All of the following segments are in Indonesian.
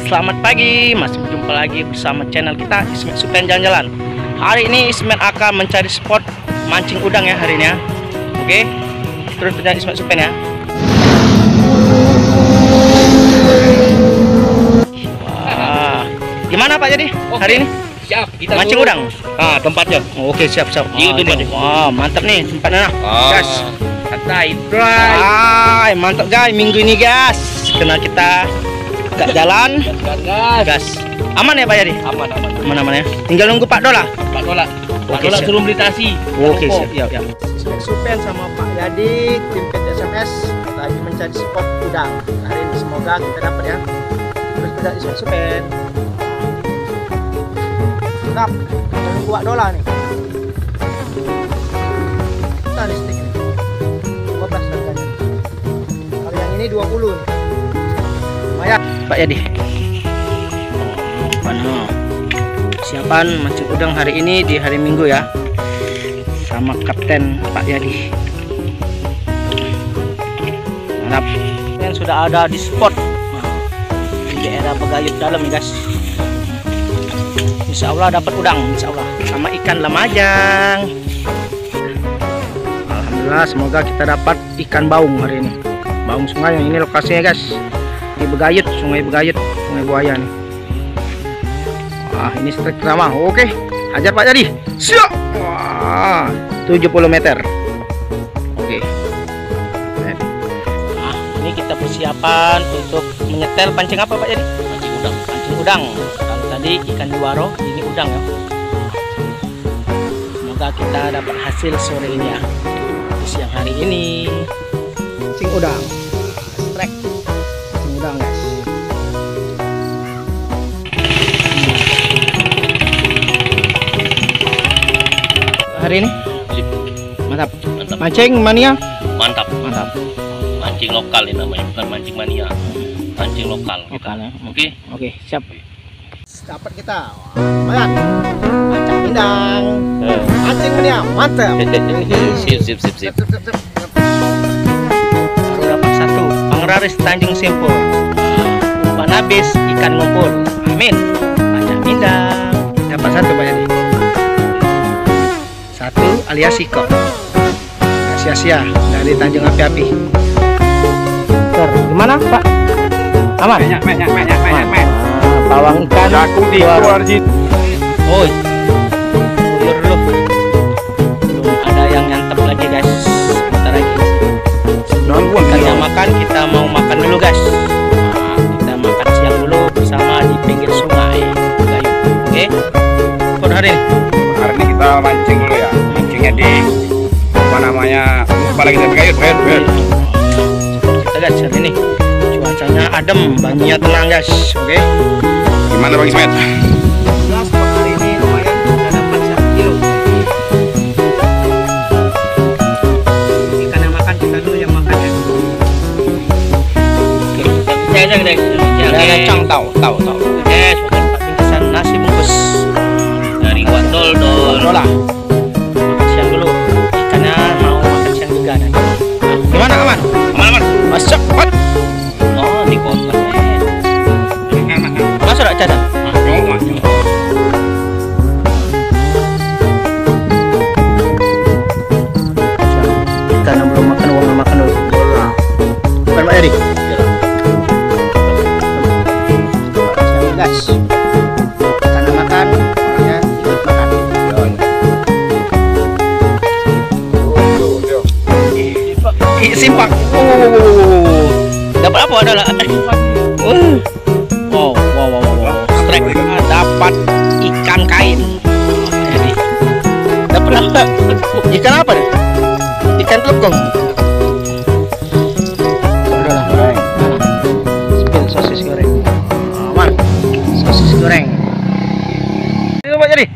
selamat pagi. Masih berjumpa lagi bersama channel kita Ismet Supen Jalan-Jalan. Hari ini Ismet akan mencari spot mancing udang ya hari ini ya. Oke, terus kita Ismet Supen ya. Wah, gimana Pak jadi hari ini? Siap, kita mancing dulu. udang. Tempatnya. Oke, siap. Iya, tempatnya. Wah, mantap nih tempatnya. Gas. Santai, dry. Mantap guys, minggu ini guys. Karena kita gak jalan. Gas. Aman ya Pak Yadi? Aman ya. Tinggal nunggu Pak Dola. Pak Dola Oke, siap. suruh beli tasi. Oke, siap. Ismet Supen sama Pak Yadi, tim PTSMS lagi mencari spot udang. Hari ini semoga kita dapat ya. Terus kita Ismet Supen. Mantap. Kita nunggu Pak Dola nih. Kita nih stick ini. 15 harganya. Kalau yang ini 20 nih. Lumayan Pak Yadi. Siapan mancing udang hari ini di hari Minggu ya, sama Kapten Pak Yadi. Mantap. Yang sudah ada di spot di daerah Begayut dalam nih guys. Insya Allah dapat udang, insya Allah, sama ikan lamajang. Alhamdulillah, semoga kita dapat ikan baung hari ini. Baung sungai yang ini lokasinya guys, di Begayut, Sungai Begayut, Sungai Buaya nih. Wah, ini strike drama. Oke, hajar Pak Yadi. Siap. Wah, 70 meter. Oke. Nah, ini kita persiapan untuk menyetel pancing apa Pak Yadi? Mancing udang. Pancing udang. Kalau tadi ikan juaro, ini udang ya. Semoga kita dapat hasil sore ini ya. Di siang hari ini. Pancing udang. Strike. Pancing udang guys. Hari ini mantap. Mancing mania Mantap. mantap. Mancing lokal ini namanya, bukan mancing mania. Mancing lokal. Lokal ya. Oke. Siap. Dapat kita. Lumayan. Mancing pindang. Mancing mania mantap. Sip. Baru dapat satu. Pangraris Tanjung Simpur. Umpan habis ikan ngumpul. Amin. Mancing pindang. Dapat satu banyak nih. Satu alias Siko. Sia-sia dari Tanjung Api-Api. Gimana Pak? Aman? Banyak. Bawang ikan. Aku di luar situ. Oi. Ulur dulu. Belum ada yang nyantap lagi guys. Bentar lagi. Sebelum ikannya makan, kita mau makan dulu guys. Nah, kita makan siang dulu bersama di pinggir sungai Begayut. Oke. Pada hari ini. Hari ini kita mancing dulu ya, mancingnya di apa namanya, apalagi di Begayut. Kita guys hari ini cuacanya adem, banjirnya tenang guys. Oke. Gimana Bang Ismet? Hari ini lumayan sudah dapat 1 kilo. Ikan yang makan kita dulu yang makan ya. Oke. Ada cang tahu. Oke, sebagai 4 bingkisan nasi bungkus Dari Wandol. Dola. Makan siang dulu. Ikannya mau makan siang juga nanti. Nah, gimana aman? Masuk. Oh, di kota. Masuk tak cadang? Ikan yang belum makan, uang makan dulu. Bukan Pak Eri. Siang guys. Ikan yang makan, orangnya ikut makan. Simpak. Dapat apa adalah? Wow. Strike dapat ikan kain. Jadi dapat apa? Ikan apa nih? Ikan telekong. Adalah goreng. Spin sosis goreng. Aman. Sosis goreng. Ini apa jadi?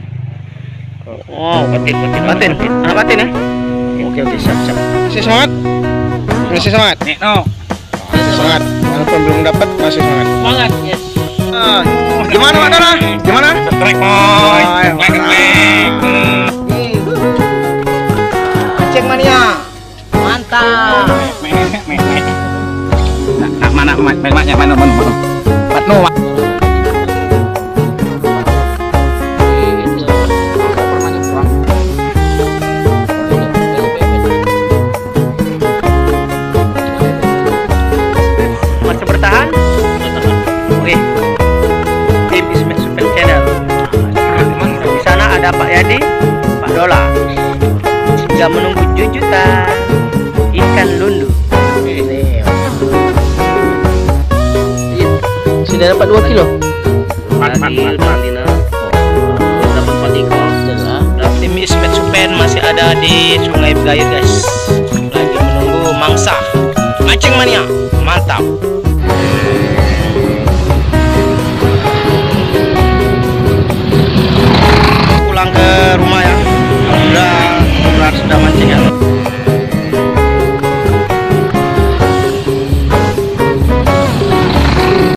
Wow, batin. Anak batin ya? Oke, siap. Masih semangat? Masih semangat? Masih semangat. Walaupun belum dapat, masih semangat. Semangat, yes. Gimana Pak Dara? Gimana? Strike boy. Mancing mania. Mantap. Mana? Sudah dapat 2 kilo. Tadi Pantina dapat 4 ekor. Dan tim Ismet Supen masih ada di Sungai Begayut guys. Lagi menunggu mangsa. Mancing mania, mantap.